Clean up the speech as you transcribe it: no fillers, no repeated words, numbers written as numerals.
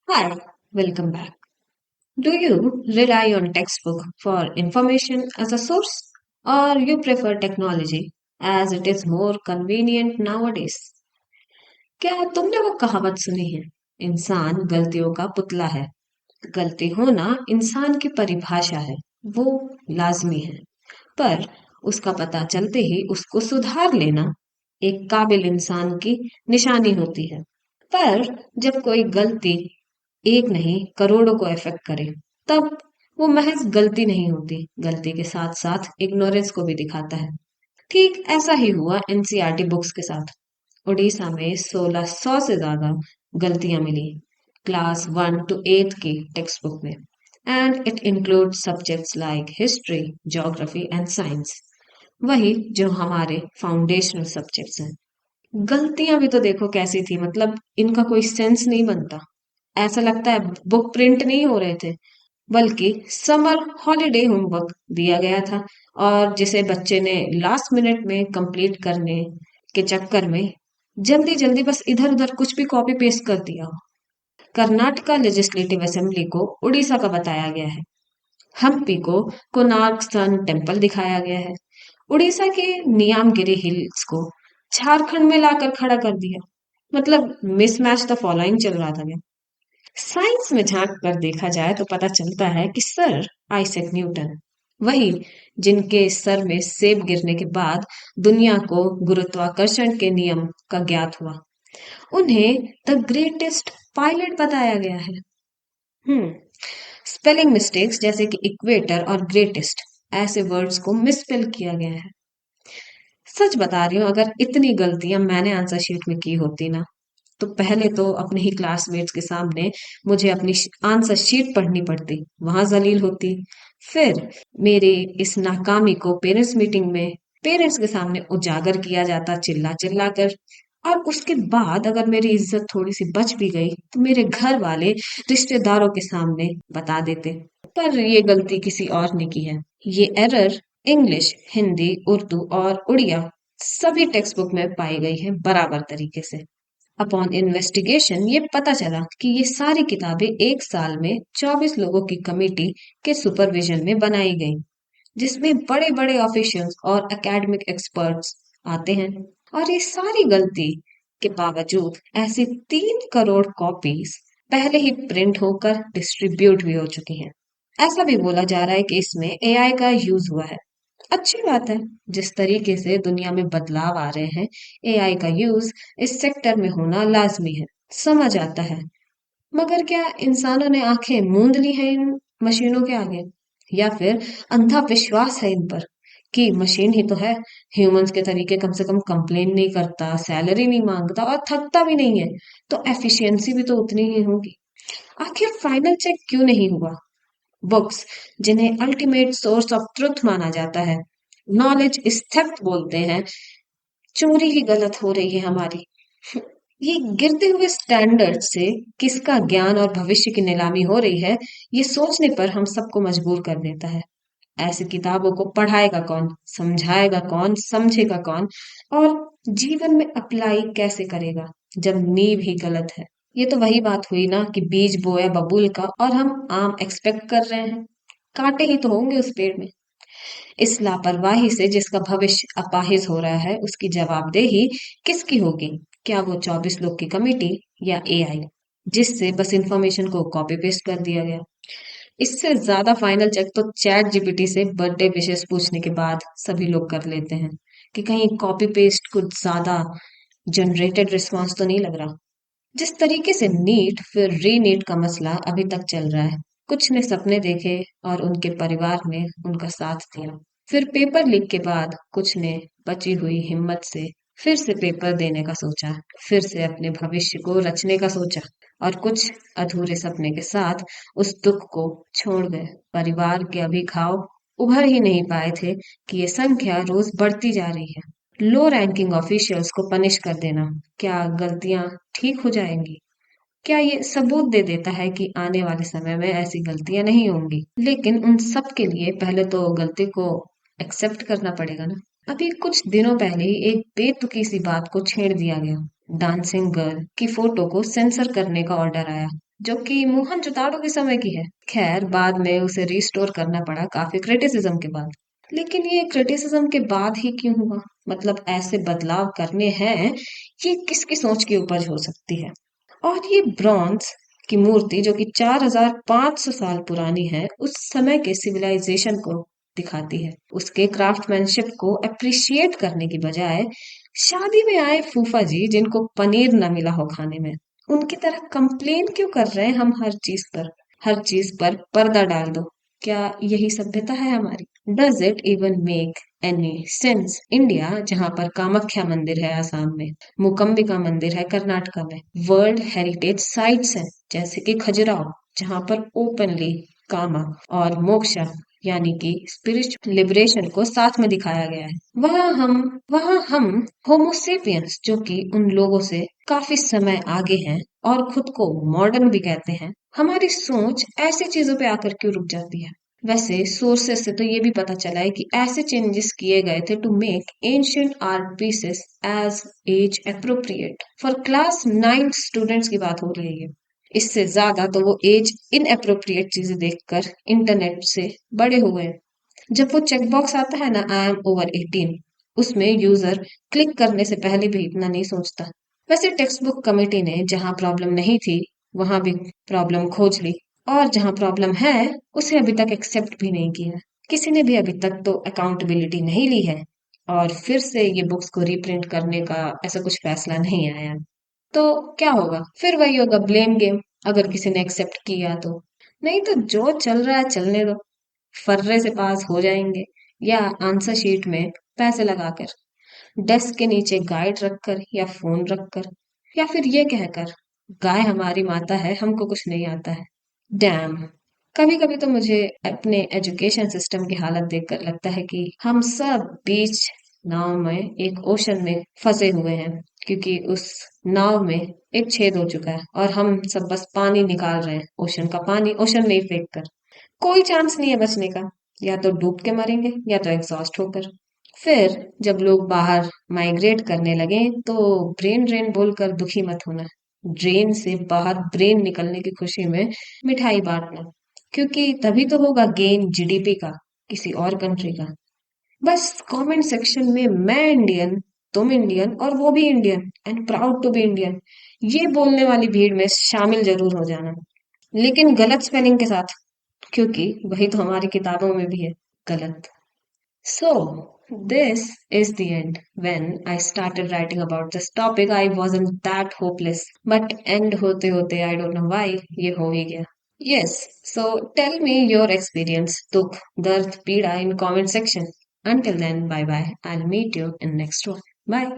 Hi, welcome back. Do you rely on textbook for information as a source or you prefer technology as it is more convenient nowadays? क्या तुमने वो कहावत सुनी है? इंसान गलतियों का पुतला है। गलती होना इंसान की परिभाषा है। वो लाजमी है। पर उसका पता चलते ही उसको सुधार लेना एक काबिल इंसान की निशानी होती है। पर जब कोई गलती एक नहीं करोड़ों को इफेक्ट करे तब वो महज गलती नहीं होती, गलती के साथ साथ इग्नोरेंस को भी दिखाता है। ठीक ऐसा ही हुआ एनसीईआरटी बुक्स के साथ। उड़ीसा में 1600 से ज्यादा गलतियां मिली क्लास 1 to 8 की टेक्स्ट बुक में। And it include subjects like history, geography and science, वही जो हमारे फाउंडेशनल सब्जेक्ट्स हैं। गलतियां भी तो देखो कैसी थी, मतलब इनका कोई सेंस नहीं बनता। ऐसा लगता है बुक प्रिंट नहीं हो रहे थे, बल्कि समर हॉलिडे होमवर्क दिया गया था और जिसे बच्चे ने लास्ट मिनट में कंप्लीट करने के चक्कर में जल्दी जल्दी बस इधर उधर कुछ भी कॉपी पेस्ट कर दिया। कर्नाटका लेजिस्लेटिव असेंबली को उड़ीसा का बताया गया है। हम्पी को कोणार्क सन टेम्पल दिखाया गया है। उड़ीसा के नियामगिरी हिल्स को झारखंड में लाकर खड़ा कर दिया। मतलब मिसमैच द फॉलोइंग चल रहा था क्या? साइंस में झांक कर देखा जाए तो पता चलता है कि सर आइजैक न्यूटन, वही जिनके सर में सेब गिरने के बाद दुनिया को गुरुत्वाकर्षण के नियम का ज्ञात हुआ, उन्हें द ग्रेटेस्ट पायलट बताया गया है। हम्म स्पेलिंग मिस्टेक्स जैसे कि इक्वेटर और ग्रेटेस्ट, ऐसे वर्ड्स को मिसस्पेल किया गया है। सच बता रही हूँ, अगर इतनी गलतियां मैंने आंसर शीट में की होती ना, तो पहले तो अपने ही क्लासमेट्स के सामने मुझे अपनी आंसर शीट पढ़नी पड़ती, वहां जलील होती। फिर मेरी इस नाकामी को पेरेंट्स मीटिंग में पेरेंट्स के सामने उजागर किया जाता चिल्ला चिल्ला कर। और उसके बाद अगर मेरी इज्जत थोड़ी सी बच भी गई तो मेरे घर वाले रिश्तेदारों के सामने बता देते। पर ये गलती किसी और ने की है। ये एरर इंग्लिश, हिंदी, उर्दू और उड़िया सभी टेक्स्ट बुक में पाई गई है बराबर तरीके से। अपॉन इन्वेस्टिगेशन ये पता चला कि ये सारी किताबें एक साल में 24 लोगों की कमेटी के सुपरविजन में बनाई गई, जिसमें बड़े बड़े ऑफिशियल्स और एकेडमिक एक्सपर्ट्स आते हैं। और ये सारी गलती के बावजूद ऐसी 3 करोड़ कॉपीज पहले ही प्रिंट होकर डिस्ट्रीब्यूट भी हो चुकी हैं। ऐसा भी बोला जा रहा है कि इसमें एआई का यूज हुआ है। अच्छी बात है। जिस तरीके से दुनिया में बदलाव आ रहे हैं, एआई का यूज इस सेक्टर में होना लाजमी है, समझ आता है। मगर क्या इंसानों ने आंखें मूंद ली हैं इन मशीनों के आगे, या फिर अंधा विश्वास है इन पर कि मशीन ही तो है, ह्यूमंस के तरीके कम से कम कंप्लेन नहीं करता, सैलरी नहीं मांगता और थकता भी नहीं है, तो एफिशिएंसी भी तो उतनी ही होगी। आखिर फाइनल चेक क्यों नहीं हुआ? बुक्स, जिन्हें अल्टीमेट सोर्स ऑफ ट्रुथ माना जाता है, नॉलेज इज थेफ्ट बोलते हैं, चोरी ही गलत हो रही है हमारी। ये गिरते हुए स्टैंडर्ड से किसका ज्ञान और भविष्य की नीलामी हो रही है, ये सोचने पर हम सबको मजबूर कर देता है। ऐसी किताबों को पढ़ाएगा कौन, समझाएगा कौन, समझेगा कौन, और जीवन में अप्लाई कैसे करेगा जब नींव ही गलत है? ये तो वही बात हुई ना कि बीज बोया बबूल का और हम आम एक्सपेक्ट कर रहे हैं। कांटे ही तो होंगे उस पेड़ में। इस लापरवाही से जिसका भविष्य अपाहिज हो रहा है, उसकी जवाबदेही किसकी होगी? क्या वो 24 लोग की कमेटी या एआई, जिससे बस इंफॉर्मेशन को कॉपी पेस्ट कर दिया गया? इससे ज्यादा फाइनल चेक तो चैट जीपीटी से बर्थडे विशेष पूछने के बाद सभी लोग कर लेते हैं कि कहीं कॉपी पेस्ट कुछ ज्यादा जनरेटेड रिस्पॉन्स तो नहीं लग रहा। जिस तरीके से नीट फिर री नीट का मसला अभी तक चल रहा है, कुछ ने सपने देखे और उनके परिवार ने उनका साथ दिया। फिर पेपर लीक के बाद कुछ ने बची हुई हिम्मत से फिर से पेपर देने का सोचा, फिर से अपने भविष्य को रचने का सोचा, और कुछ अधूरे सपने के साथ उस दुख को छोड़ गए। परिवार के अभी घाव उभर ही नहीं पाए थे कि ये संख्या रोज बढ़ती जा रही है। लो रैंकिंग ऑफिशियल्स को पनिश कर देना, क्या गलतियां ठीक हो जाएंगी? क्या ये सबूत दे देता है कि आने वाले समय में ऐसी गलतियां नहीं होंगी? लेकिन उन सब के लिए पहले तो गलती को एक्सेप्ट करना पड़ेगा ना। अभी कुछ दिनों पहले ही एक बेतुकी सी बात को छेड़ दिया गया। डांसिंग गर्ल की फोटो को सेंसर करने का ऑर्डर आया। जो कि मोहनजोदाड़ो के समय की है। खैर बाद में उसे रिस्टोर करना पड़ा काफी क्रिटिसिज्म के बाद। लेकिन ये क्रिटिसिज्म के बाद ही क्यों हुआ? मतलब ऐसे बदलाव करने हैं, ये किसकी सोच की उपज हो सकती है? और ये ब्रॉन्ज की मूर्ति जो कि 4500 साल पुरानी है, उस समय के सिविलाइजेशन को दिखाती है। उसके क्राफ्टमैनशिप को अप्रिशिएट करने की बजाय शादी में आए फूफा जी जिनको पनीर न मिला हो खाने में, उनकी तरह कंप्लेन क्यों कर रहे हैं हम हर चीज पर पर्दा डाल दो। क्या यही सभ्यता है हमारी? Does it even make any sense? India जहाँ पर कामाख्या मंदिर है आसाम में, मुकम्बिका मंदिर है कर्नाटका में, वर्ल्ड हेरिटेज साइट्स हैं जैसे कि खजुराहो, जहाँ पर ओपनली कामा और मोक्षा यानी कि स्पिरिचुअल लिबरेशन को साथ में दिखाया गया है। वहाँ हम होमोसेपियंस जो कि उन लोगों से काफी समय आगे हैं और खुद को मॉडर्न भी कहते हैं, हमारी सोच ऐसी चीजों पे आकर क्यों रुक जाती है? वैसे सोर्सेस से तो ये भी पता चला है कि ऐसे चेंजेस किए गए थे to make ancient art pieces as as appropriate for class 9 students की बात हो रही है। इससे ज्यादा तो वो एज इनअप्रोप्रिएट चीजें देखकर इंटरनेट से बड़े हुए हैं। जब वो चेक बॉक्स आता है ना, आई एम ओवर 18, उसमें यूजर क्लिक करने से पहले भी इतना नहीं सोचता। वैसे टेक्स्ट बुक कमेटी ने जहां प्रॉब्लम नहीं थी वहां भी प्रॉब्लम खोज ली, और जहां प्रॉब्लम है उसे अभी तक एक्सेप्ट भी नहीं किया। किसी ने भी अभी तक तो अकाउंटेबिलिटी नहीं ली है, और फिर से ये बुक्स को रीप्रिंट करने का ऐसा कुछ फैसला नहीं आया। तो क्या होगा? फिर वही होगा ब्लेम गेम, अगर किसी ने एक्सेप्ट किया तो। नहीं तो जो चल रहा है चलने दो, फर्रे से पास हो जाएंगे, या आंसर शीट में पैसे लगाकर, डेस्क के नीचे गाइड रखकर या फोन रखकर, या फिर ये कहकर गाय हमारी माता है हमको कुछ नहीं आता है। डैम। कभी कभी तो मुझे अपने एजुकेशन सिस्टम की हालत देखकर लगता है कि हम सब बीच नाव में एक ओशन में फंसे हुए हैं, क्योंकि उस नाव में एक छेद हो चुका है और हम सब बस पानी निकाल रहे हैं, ओशन का पानी ओशन में ही फेंक कर। कोई चांस नहीं है बचने का, या तो डूब के मरेंगे या तो एग्जॉस्ट होकर। फिर जब लोग बाहर माइग्रेट करने लगे तो ब्रेन ड्रेन बोलकर दुखी मत होना। ड्रेन से बाहर ब्रेन निकलने की खुशी में मिठाई बांटना, क्योंकि तभी तो होगा गेन जीडीपी का, किसी और कंट्री का। बस कमेंट सेक्शन में मैं इंडियन, तुम इंडियन और वो भी Indian and proud to be Indian, ये बोलने वाली भीड़ में शामिल जरूर हो जाना, लेकिन गलत स्पेलिंग के साथ, क्योंकि वही तो हमारी किताबों में भी है, गलत। So, this is the end. When I started writing about this topic, I wasn't that hopeless. But end होते होते I don't know why ये हो ही गया. Yes, so tell me your experience, dukh, dard, पीड़ा in comment section. Until then, bye bye. I'll meet you in next one. Bye.